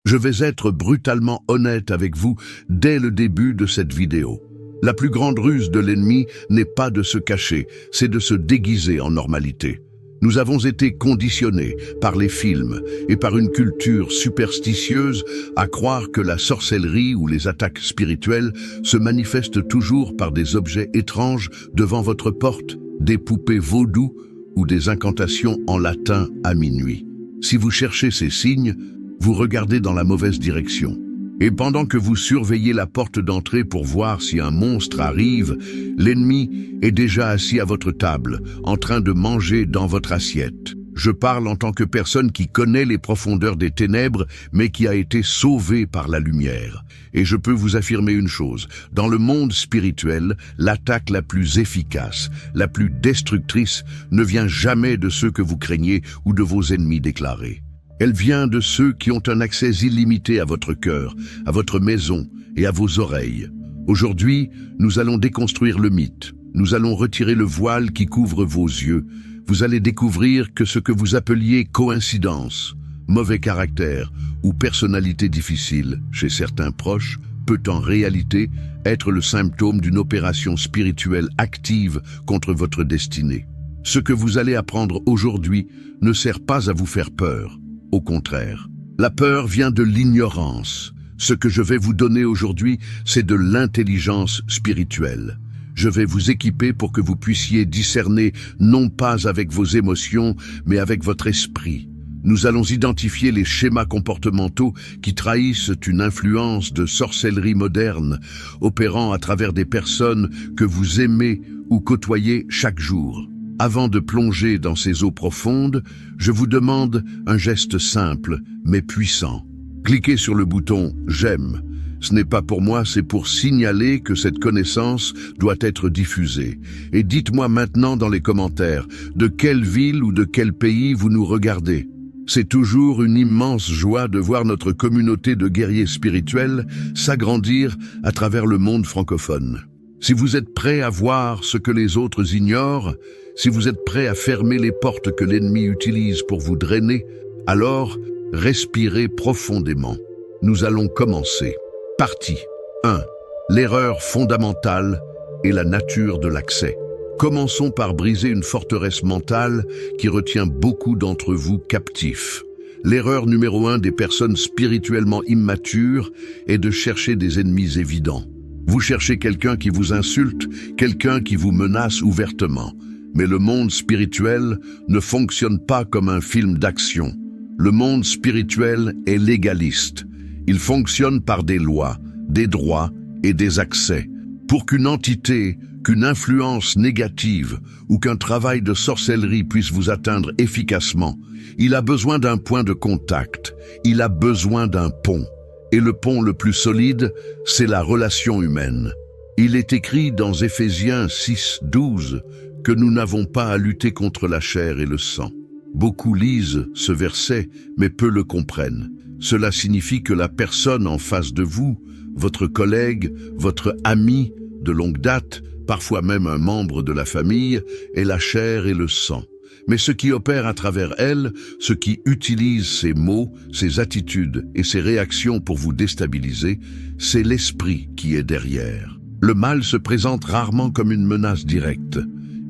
Je vais être brutalement honnête avec vous dès le début de cette vidéo. La plus grande ruse de l'ennemi n'est pas de se cacher, c'est de se déguiser en normalité. Nous avons été conditionnés par les films et par une culture superstitieuse à croire que la sorcellerie ou les attaques spirituelles se manifestent toujours par des objets étranges devant votre porte, des poupées vaudou ou des incantations en latin à minuit. Si vous cherchez ces signes, vous regardez dans la mauvaise direction. Et pendant que vous surveillez la porte d'entrée pour voir si un monstre arrive, l'ennemi est déjà assis à votre table, en train de manger dans votre assiette. Je parle en tant que personne qui connaît les profondeurs des ténèbres, mais qui a été sauvée par la lumière. Et je peux vous affirmer une chose, dans le monde spirituel, l'attaque la plus efficace, la plus destructrice, ne vient jamais de ceux que vous craignez ou de vos ennemis déclarés. Elle vient de ceux qui ont un accès illimité à votre cœur, à votre maison et à vos oreilles. Aujourd'hui, nous allons déconstruire le mythe. Nous allons retirer le voile qui couvre vos yeux. Vous allez découvrir que ce que vous appeliez coïncidence, mauvais caractère ou personnalité difficile chez certains proches peut en réalité être le symptôme d'une opération spirituelle active contre votre destinée. Ce que vous allez apprendre aujourd'hui ne sert pas à vous faire peur. Au contraire, la peur vient de l'ignorance. Ce que je vais vous donner aujourd'hui, c'est de l'intelligence spirituelle. Je vais vous équiper pour que vous puissiez discerner non pas avec vos émotions, mais avec votre esprit. Nous allons identifier les schémas comportementaux qui trahissent une influence de sorcellerie moderne, opérant à travers des personnes que vous aimez ou côtoyez chaque jour. Avant de plonger dans ces eaux profondes, je vous demande un geste simple, mais puissant. Cliquez sur le bouton « J'aime ». Ce n'est pas pour moi, c'est pour signaler que cette connaissance doit être diffusée. Et dites-moi maintenant dans les commentaires, de quelle ville ou de quel pays vous nous regardez. C'est toujours une immense joie de voir notre communauté de guerriers spirituels s'agrandir à travers le monde francophone. Si vous êtes prêts à voir ce que les autres ignorent, si vous êtes prêts à fermer les portes que l'ennemi utilise pour vous drainer, alors respirez profondément. Nous allons commencer. Partie 1. L'erreur fondamentale et la nature de l'accès. Commençons par briser une forteresse mentale qui retient beaucoup d'entre vous captifs. L'erreur numéro 1 des personnes spirituellement immatures est de chercher des ennemis évidents. Vous cherchez quelqu'un qui vous insulte, quelqu'un qui vous menace ouvertement. Mais le monde spirituel ne fonctionne pas comme un film d'action. Le monde spirituel est légaliste. Il fonctionne par des lois, des droits et des accès. Pour qu'une entité, qu'une influence négative ou qu'un travail de sorcellerie puisse vous atteindre efficacement, il a besoin d'un point de contact, il a besoin d'un pont. Et le pont le plus solide, c'est la relation humaine. Il est écrit dans Éphésiens 6:12 que nous n'avons pas à lutter contre la chair et le sang. Beaucoup lisent ce verset, mais peu le comprennent. Cela signifie que la personne en face de vous, votre collègue, votre ami de longue date, parfois même un membre de la famille, est la chair et le sang. Mais ce qui opère à travers elle, ce qui utilise ses mots, ses attitudes et ses réactions pour vous déstabiliser, c'est l'esprit qui est derrière. Le mal se présente rarement comme une menace directe.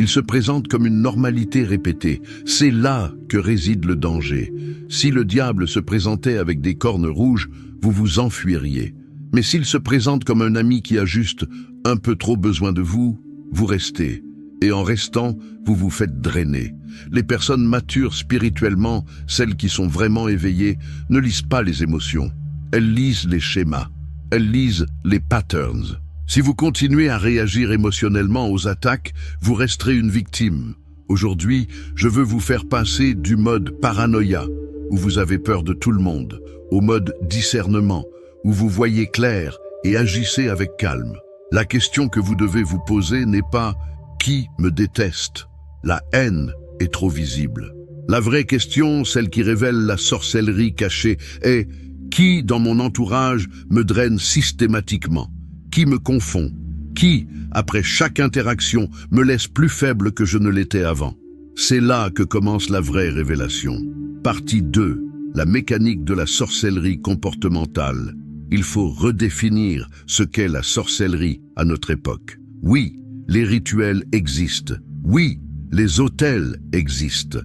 Il se présente comme une normalité répétée. C'est là que réside le danger. Si le diable se présentait avec des cornes rouges, vous vous enfuiriez. Mais s'il se présente comme un ami qui a juste un peu trop besoin de vous, vous restez. Et en restant, vous vous faites drainer. Les personnes matures spirituellement, celles qui sont vraiment éveillées, ne lisent pas les émotions. Elles lisent les schémas. Elles lisent les patterns. Si vous continuez à réagir émotionnellement aux attaques, vous resterez une victime. Aujourd'hui, je veux vous faire passer du mode paranoïa, où vous avez peur de tout le monde, au mode discernement, où vous voyez clair et agissez avec calme. La question que vous devez vous poser n'est pas « qui me déteste ?» La haine est trop visible. La vraie question, celle qui révèle la sorcellerie cachée, est « qui dans mon entourage me draine systématiquement ? Qui me confond? Qui, après chaque interaction, me laisse plus faible que je ne l'étais avant? C'est là que commence la vraie révélation. Partie 2. la mécanique de la sorcellerie comportementale. Il faut redéfinir ce qu'est la sorcellerie à notre époque. Oui, les rituels existent. Oui, les autels existent.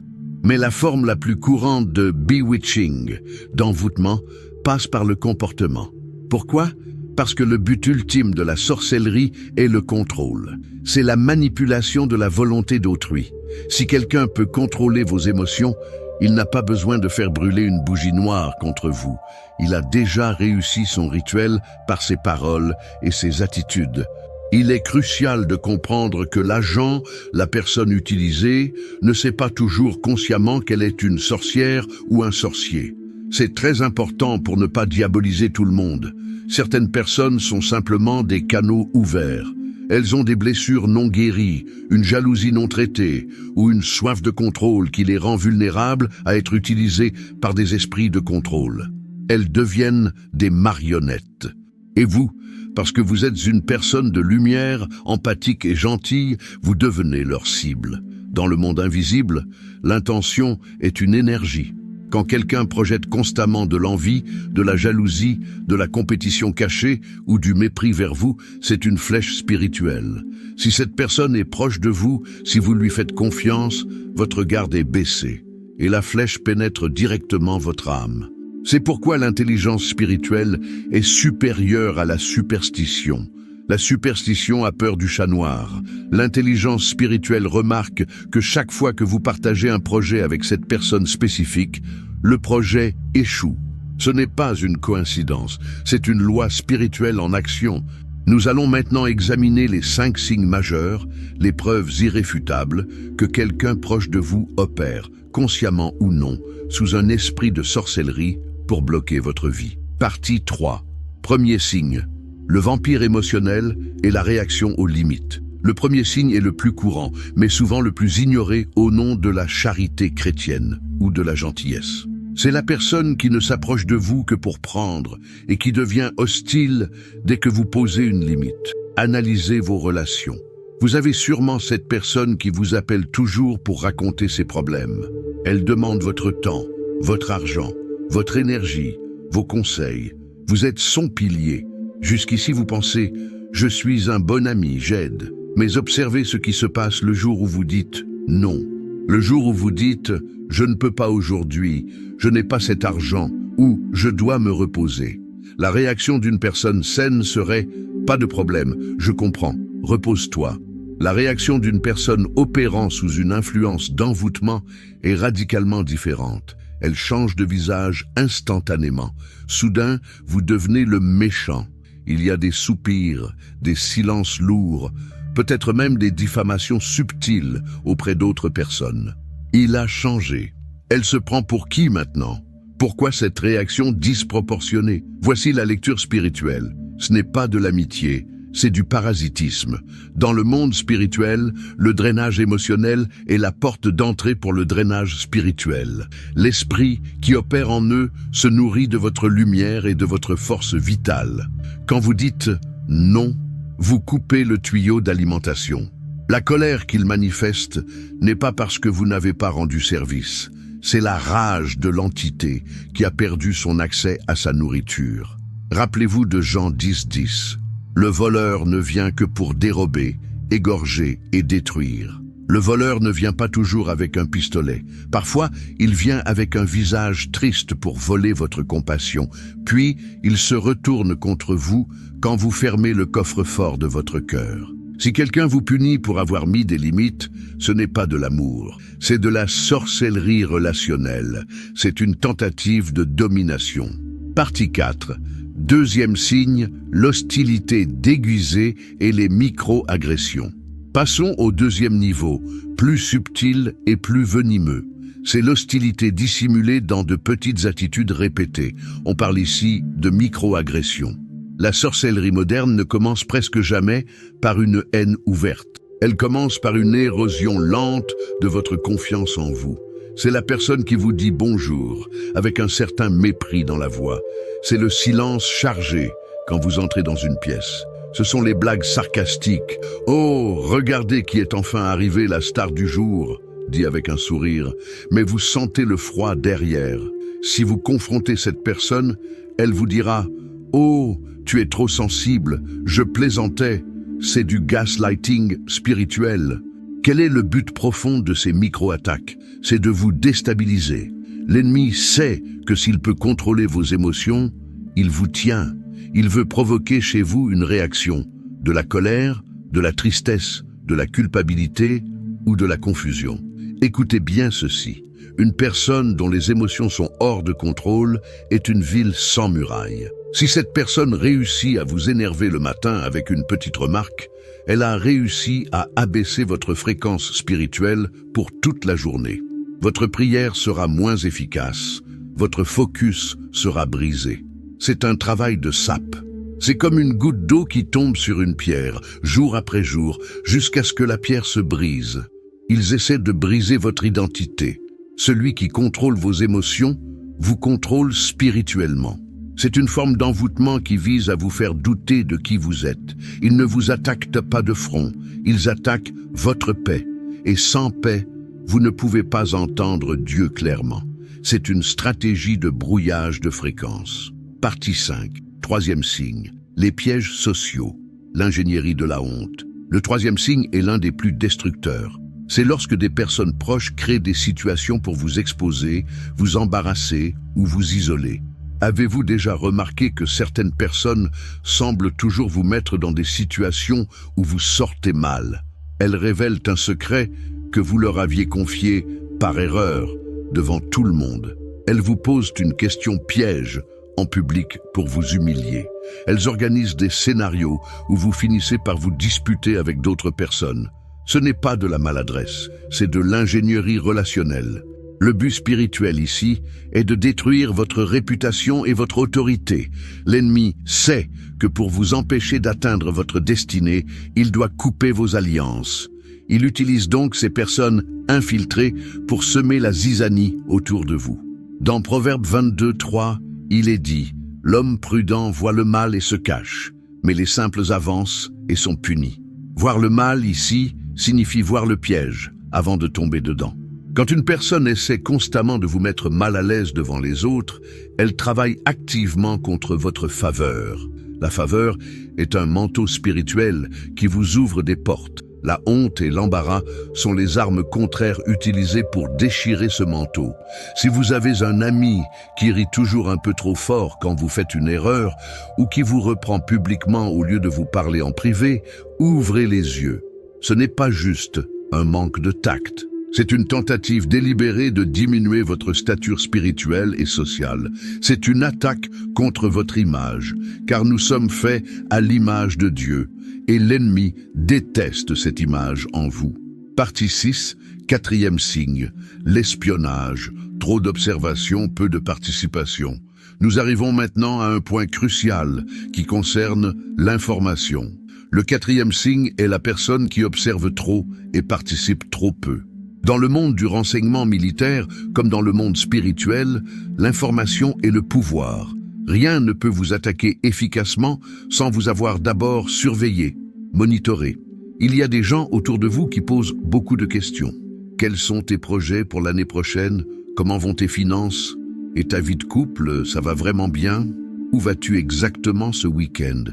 Mais la forme la plus courante de bewitching, d'envoûtement, passe par le comportement. Pourquoi? Parce que le but ultime de la sorcellerie est le contrôle. C'est la manipulation de la volonté d'autrui. Si quelqu'un peut contrôler vos émotions, il n'a pas besoin de faire brûler une bougie noire contre vous. Il a déjà réussi son rituel par ses paroles et ses attitudes. Il est crucial de comprendre que l'agent, la personne utilisée, ne sait pas toujours consciemment qu'elle est une sorcière ou un sorcier. C'est très important pour ne pas diaboliser tout le monde. Certaines personnes sont simplement des canaux ouverts. Elles ont des blessures non guéries, une jalousie non traitée ou une soif de contrôle qui les rend vulnérables à être utilisées par des esprits de contrôle. Elles deviennent des marionnettes. Et vous, parce que vous êtes une personne de lumière, empathique et gentille, vous devenez leur cible. Dans le monde invisible, l'intention est une énergie. Quand quelqu'un projette constamment de l'envie, de la jalousie, de la compétition cachée ou du mépris vers vous, c'est une flèche spirituelle. Si cette personne est proche de vous, si vous lui faites confiance, votre garde est baissée et la flèche pénètre directement votre âme. C'est pourquoi l'intelligence spirituelle est supérieure à la superstition. La superstition a peur du chat noir. L'intelligence spirituelle remarque que chaque fois que vous partagez un projet avec cette personne spécifique, le projet échoue. Ce n'est pas une coïncidence, c'est une loi spirituelle en action. Nous allons maintenant examiner les 5 signes majeurs, les preuves irréfutables que quelqu'un proche de vous opère, consciemment ou non, sous un esprit de sorcellerie pour bloquer votre vie. Partie 3. Premier signe. Le vampire émotionnel et la réaction aux limites. Le premier signe est le plus courant, mais souvent le plus ignoré au nom de la charité chrétienne ou de la gentillesse. C'est la personne qui ne s'approche de vous que pour prendre et qui devient hostile dès que vous posez une limite. Analysez vos relations. Vous avez sûrement cette personne qui vous appelle toujours pour raconter ses problèmes. Elle demande votre temps, votre argent, votre énergie, vos conseils. Vous êtes son pilier. Jusqu'ici vous pensez « Je suis un bon ami, j'aide ». Mais observez ce qui se passe le jour où vous dites « Non ». Le jour où vous dites « Je ne peux pas aujourd'hui, je n'ai pas cet argent » ou « Je dois me reposer ». La réaction d'une personne saine serait « Pas de problème, je comprends, repose-toi ». La réaction d'une personne opérant sous une influence d'envoûtement est radicalement différente. Elle change de visage instantanément. Soudain, vous devenez le méchant. Il y a des soupirs, des silences lourds, peut-être même des diffamations subtiles auprès d'autres personnes. Il a changé. Elle se prend pour qui maintenant? Pourquoi cette réaction disproportionnée? Voici la lecture spirituelle. Ce n'est pas de l'amitié, c'est du parasitisme. Dans le monde spirituel, le drainage émotionnel est la porte d'entrée pour le drainage spirituel. L'esprit qui opère en eux se nourrit de votre lumière et de votre force vitale. Quand vous dites « non », vous coupez le tuyau d'alimentation. La colère qu'il manifeste n'est pas parce que vous n'avez pas rendu service. C'est la rage de l'entité qui a perdu son accès à sa nourriture. Rappelez-vous de Jean 10:10. Le voleur ne vient que pour dérober, égorger et détruire. Le voleur ne vient pas toujours avec un pistolet. Parfois, il vient avec un visage triste pour voler votre compassion. Puis, il se retourne contre vous quand vous fermez le coffre-fort de votre cœur. Si quelqu'un vous punit pour avoir mis des limites, ce n'est pas de l'amour. C'est de la sorcellerie relationnelle. C'est une tentative de domination. Partie 4. Deuxième signe, l'hostilité déguisée et les micro-agressions. Passons au deuxième niveau, plus subtil et plus venimeux. C'est l'hostilité dissimulée dans de petites attitudes répétées. On parle ici de micro-agressions. La sorcellerie moderne ne commence presque jamais par une haine ouverte. Elle commence par une érosion lente de votre confiance en vous. C'est la personne qui vous dit bonjour, avec un certain mépris dans la voix. C'est le silence chargé quand vous entrez dans une pièce. Ce sont les blagues sarcastiques. « Oh, regardez qui est enfin arrivé, la star du jour », dit avec un sourire. Mais vous sentez le froid derrière. Si vous confrontez cette personne, elle vous dira « Oh, tu es trop sensible, je plaisantais ». C'est du gaslighting spirituel. Quel est le but profond de ces micro-attaques? C'est de vous déstabiliser. L'ennemi sait que s'il peut contrôler vos émotions, il vous tient. Il veut provoquer chez vous une réaction, de la colère, de la tristesse, de la culpabilité ou de la confusion. Écoutez bien ceci. Une personne dont les émotions sont hors de contrôle est une ville sans murailles. Si cette personne réussit à vous énerver le matin avec une petite remarque, elle a réussi à abaisser votre fréquence spirituelle pour toute la journée. Votre prière sera moins efficace, votre focus sera brisé. C'est un travail de sape. C'est comme une goutte d'eau qui tombe sur une pierre, jour après jour, jusqu'à ce que la pierre se brise. Ils essaient de briser votre identité. Celui qui contrôle vos émotions vous contrôle spirituellement. C'est une forme d'envoûtement qui vise à vous faire douter de qui vous êtes. Ils ne vous attaquent pas de front, ils attaquent votre paix. Et sans paix, vous ne pouvez pas entendre Dieu clairement. C'est une stratégie de brouillage de fréquences. Partie 5. Troisième signe. Les pièges sociaux. L'ingénierie de la honte. Le troisième signe est l'un des plus destructeurs. C'est lorsque des personnes proches créent des situations pour vous exposer, vous embarrasser ou vous isoler. Avez-vous déjà remarqué que certaines personnes semblent toujours vous mettre dans des situations où vous sortez mal? Elles révèlent un secret que vous leur aviez confié par erreur devant tout le monde. Elles vous posent une question piège en public pour vous humilier. Elles organisent des scénarios où vous finissez par vous disputer avec d'autres personnes. Ce n'est pas de la maladresse, c'est de l'ingénierie relationnelle. Le but spirituel ici est de détruire votre réputation et votre autorité. L'ennemi sait que pour vous empêcher d'atteindre votre destinée, il doit couper vos alliances. Il utilise donc ces personnes infiltrées pour semer la zizanie autour de vous. Dans Proverbe 22:3, il est dit « L'homme prudent voit le mal et se cache, mais les simples avancent et sont punis. » Voir le mal ici signifie voir le piège avant de tomber dedans. Quand une personne essaie constamment de vous mettre mal à l'aise devant les autres, elle travaille activement contre votre faveur. La faveur est un manteau spirituel qui vous ouvre des portes. La honte et l'embarras sont les armes contraires utilisées pour déchirer ce manteau. Si vous avez un ami qui rit toujours un peu trop fort quand vous faites une erreur ou qui vous reprend publiquement au lieu de vous parler en privé, ouvrez les yeux. Ce n'est pas juste un manque de tact. C'est une tentative délibérée de diminuer votre stature spirituelle et sociale. C'est une attaque contre votre image, car nous sommes faits à l'image de Dieu, et l'ennemi déteste cette image en vous. Partie 6, quatrième signe, l'espionnage. Trop d'observation, peu de participation. Nous arrivons maintenant à un point crucial qui concerne l'information. Le quatrième signe est la personne qui observe trop et participe trop peu. Dans le monde du renseignement militaire, comme dans le monde spirituel, l'information est le pouvoir. Rien ne peut vous attaquer efficacement sans vous avoir d'abord surveillé, monitoré. Il y a des gens autour de vous qui posent beaucoup de questions. Quels sont tes projets pour l'année prochaine? Comment vont tes finances? Et ta vie de couple, ça va vraiment bien? Où vas-tu exactement ce week-end?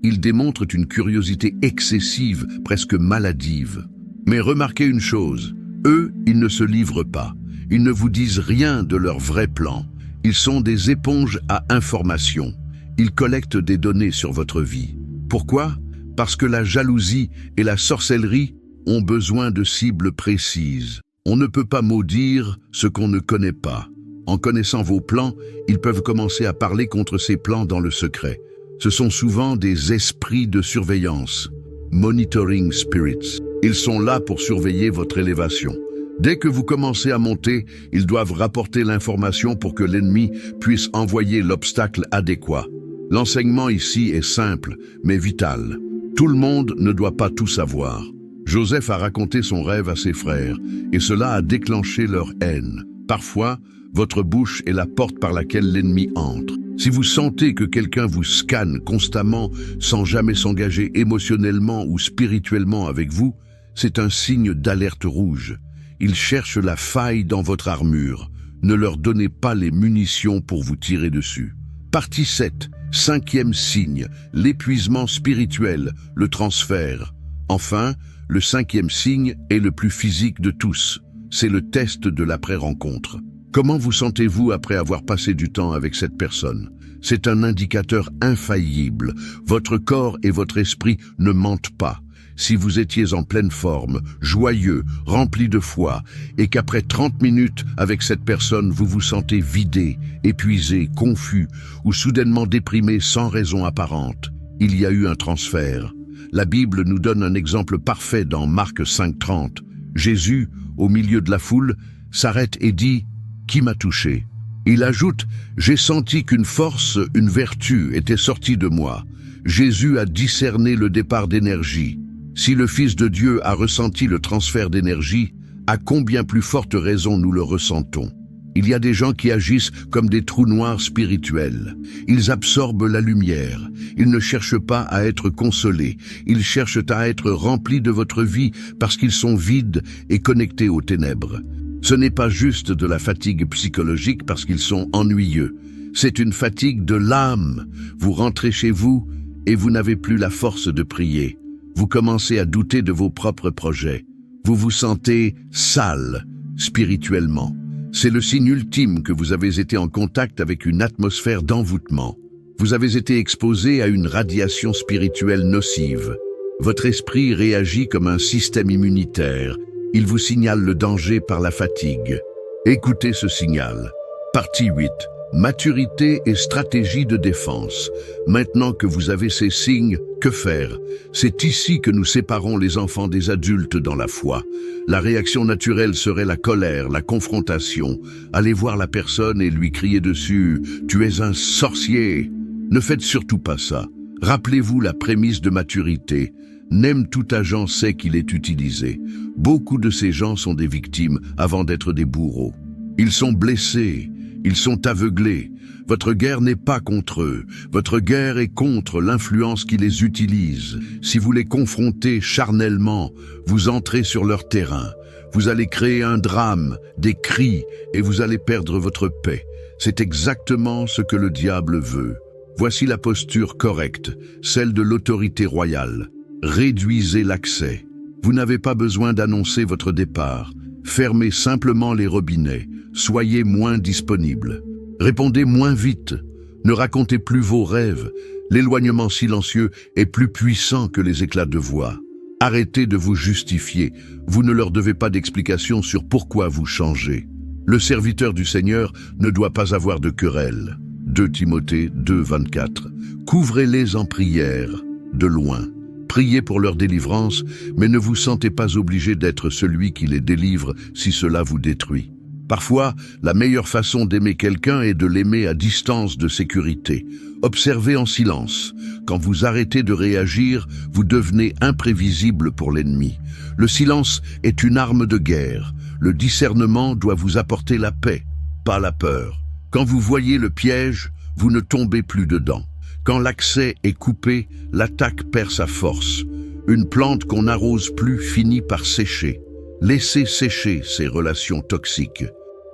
Ils démontrent une curiosité excessive, presque maladive. Mais remarquez une chose. Eux, ils ne se livrent pas. Ils ne vous disent rien de leur vrai plan. Ils sont des éponges à information. Ils collectent des données sur votre vie. Pourquoi? Parce que la jalousie et la sorcellerie ont besoin de cibles précises. On ne peut pas maudire ce qu'on ne connaît pas. En connaissant vos plans, ils peuvent commencer à parler contre ces plans dans le secret. Ce sont souvent des esprits de surveillance, monitoring spirits. Ils sont là pour surveiller votre élévation. Dès que vous commencez à monter, ils doivent rapporter l'information pour que l'ennemi puisse envoyer l'obstacle adéquat. L'enseignement ici est simple, mais vital. Tout le monde ne doit pas tout savoir. Joseph a raconté son rêve à ses frères, et cela a déclenché leur haine. Parfois, votre bouche est la porte par laquelle l'ennemi entre. Si vous sentez que quelqu'un vous scanne constamment sans jamais s'engager émotionnellement ou spirituellement avec vous, c'est un signe d'alerte rouge. Il cherche la faille dans votre armure. Ne leur donnez pas les munitions pour vous tirer dessus. Partie 7. Cinquième signe, l'épuisement spirituel, le transfert. Enfin, le cinquième signe est le plus physique de tous. C'est le test de l'après-rencontre. Comment vous sentez-vous après avoir passé du temps avec cette personne? C'est un indicateur infaillible. Votre corps et votre esprit ne mentent pas. Si vous étiez en pleine forme, joyeux, rempli de foi, et qu'après 30 minutes avec cette personne, vous vous sentez vidé, épuisé, confus, ou soudainement déprimé sans raison apparente, il y a eu un transfert. La Bible nous donne un exemple parfait dans Marc 5,30. Jésus, au milieu de la foule, s'arrête et dit « Qui m'a touché ?» Il ajoute « J'ai senti qu'une force, une vertu était sortie de moi. » Jésus a discerné le départ d'énergie. Si le Fils de Dieu a ressenti le transfert d'énergie, à combien plus forte raison nous le ressentons? Il y a des gens qui agissent comme des trous noirs spirituels. Ils absorbent la lumière. Ils ne cherchent pas à être consolés. Ils cherchent à être remplis de votre vie parce qu'ils sont vides et connectés aux ténèbres. Ce n'est pas juste de la fatigue psychologique parce qu'ils sont ennuyeux. C'est une fatigue de l'âme. Vous rentrez chez vous et vous n'avez plus la force de prier. Vous commencez à douter de vos propres projets. Vous vous sentez sale, spirituellement. C'est le signe ultime que vous avez été en contact avec une atmosphère d'envoûtement. Vous avez été exposé à une radiation spirituelle nocive. Votre esprit réagit comme un système immunitaire. Il vous signale le danger par la fatigue. Écoutez ce signal. Partie 8. Maturité et stratégie de défense. Maintenant que vous avez ces signes, que faire? C'est ici que nous séparons les enfants des adultes dans la foi. La réaction naturelle serait la colère, la confrontation. Allez voir la personne et lui crier dessus « Tu es un sorcier !» Ne faites surtout pas ça. Rappelez-vous la prémisse de maturité. N'aime tout agent sait qu'il est utilisé. Beaucoup de ces gens sont des victimes avant d'être des bourreaux. Ils sont blessés. Ils sont aveuglés. Votre guerre n'est pas contre eux. Votre guerre est contre l'influence qui les utilise. Si vous les confrontez charnellement, vous entrez sur leur terrain. Vous allez créer un drame, des cris, et vous allez perdre votre paix. C'est exactement ce que le diable veut. Voici la posture correcte, celle de l'autorité royale. Réduisez l'accès. Vous n'avez pas besoin d'annoncer votre départ. Fermez simplement les robinets. Soyez moins disponible. Répondez moins vite. Ne racontez plus vos rêves. L'éloignement silencieux est plus puissant que les éclats de voix. Arrêtez de vous justifier. Vous ne leur devez pas d'explication sur pourquoi vous changez. Le serviteur du Seigneur ne doit pas avoir de querelle. 2 Timothée 2,24. Couvrez-les en prière, de loin. Priez pour leur délivrance, mais ne vous sentez pas obligé d'être celui qui les délivre si cela vous détruit. Parfois, la meilleure façon d'aimer quelqu'un est de l'aimer à distance de sécurité. Observez en silence. Quand vous arrêtez de réagir, vous devenez imprévisible pour l'ennemi. Le silence est une arme de guerre. Le discernement doit vous apporter la paix, pas la peur. Quand vous voyez le piège, vous ne tombez plus dedans. Quand l'accès est coupé, l'attaque perd sa force. Une plante qu'on n'arrose plus finit par sécher. Laissez sécher ces relations toxiques.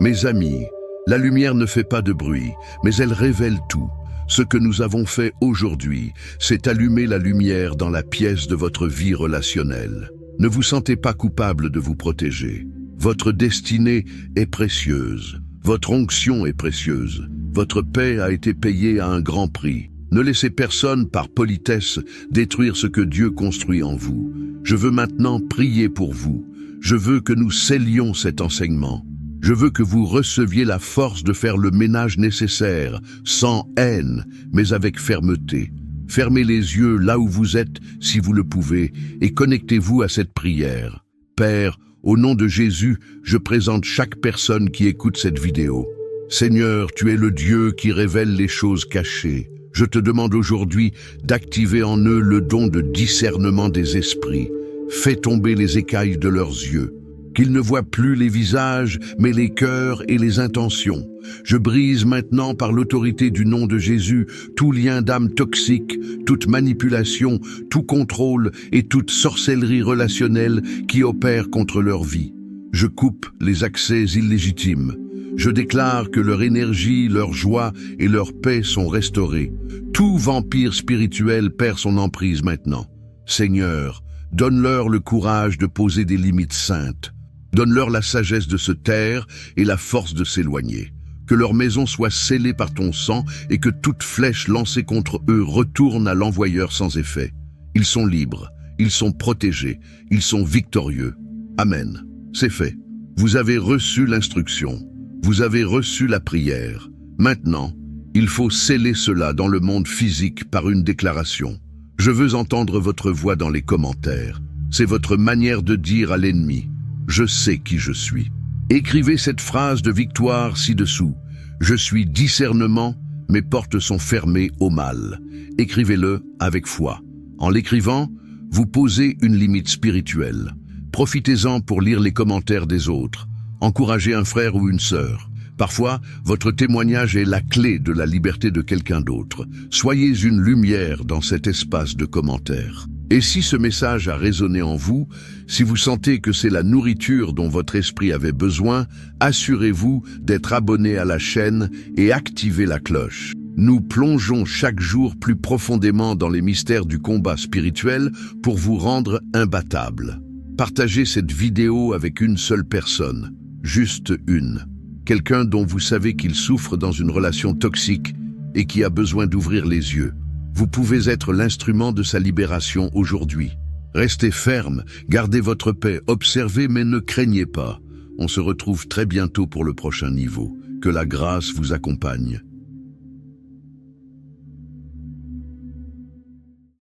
Mes amis, la lumière ne fait pas de bruit, mais elle révèle tout. Ce que nous avons fait aujourd'hui, c'est allumer la lumière dans la pièce de votre vie relationnelle. Ne vous sentez pas coupable de vous protéger. Votre destinée est précieuse. Votre onction est précieuse. Votre paix a été payée à un grand prix. Ne laissez personne, par politesse, détruire ce que Dieu construit en vous. Je veux maintenant prier pour vous. Je veux que nous scellions cet enseignement. Je veux que vous receviez la force de faire le ménage nécessaire, sans haine, mais avec fermeté. Fermez les yeux là où vous êtes, si vous le pouvez, et connectez-vous à cette prière. Père, au nom de Jésus, je présente chaque personne qui écoute cette vidéo. Seigneur, tu es le Dieu qui révèle les choses cachées. Je te demande aujourd'hui d'activer en eux le don de discernement des esprits. Fais tomber les écailles de leurs yeux. Qu'ils ne voient plus les visages, mais les cœurs et les intentions. Je brise maintenant par l'autorité du nom de Jésus tout lien d'âme toxique, toute manipulation, tout contrôle et toute sorcellerie relationnelle qui opère contre leur vie. Je coupe les accès illégitimes. Je déclare que leur énergie, leur joie et leur paix sont restaurées. Tout vampire spirituel perd son emprise maintenant. Seigneur, donne-leur le courage de poser des limites saintes. Donne-leur la sagesse de se taire et la force de s'éloigner. Que leur maison soit scellée par ton sang et que toute flèche lancée contre eux retourne à l'envoyeur sans effet. Ils sont libres, ils sont protégés, ils sont victorieux. Amen. C'est fait. Vous avez reçu l'instruction. Vous avez reçu la prière. Maintenant, il faut sceller cela dans le monde physique par une déclaration. Je veux entendre votre voix dans les commentaires. C'est votre manière de dire à l'ennemi « Je sais qui je suis ». Écrivez cette phrase de victoire ci-dessous. Je suis discernement, mes portes sont fermées au mal. Écrivez-le avec foi. En l'écrivant, vous posez une limite spirituelle. Profitez-en pour lire les commentaires des autres. Encouragez un frère ou une sœur. Parfois, votre témoignage est la clé de la liberté de quelqu'un d'autre. Soyez une lumière dans cet espace de commentaires. Et si ce message a résonné en vous, si vous sentez que c'est la nourriture dont votre esprit avait besoin, assurez-vous d'être abonné à la chaîne et activez la cloche. Nous plongeons chaque jour plus profondément dans les mystères du combat spirituel pour vous rendre imbattable. Partagez cette vidéo avec une seule personne, juste une. Quelqu'un dont vous savez qu'il souffre dans une relation toxique et qui a besoin d'ouvrir les yeux. Vous pouvez être l'instrument de sa libération aujourd'hui. Restez ferme, gardez votre paix, observez mais ne craignez pas. On se retrouve très bientôt pour le prochain niveau. Que la grâce vous accompagne.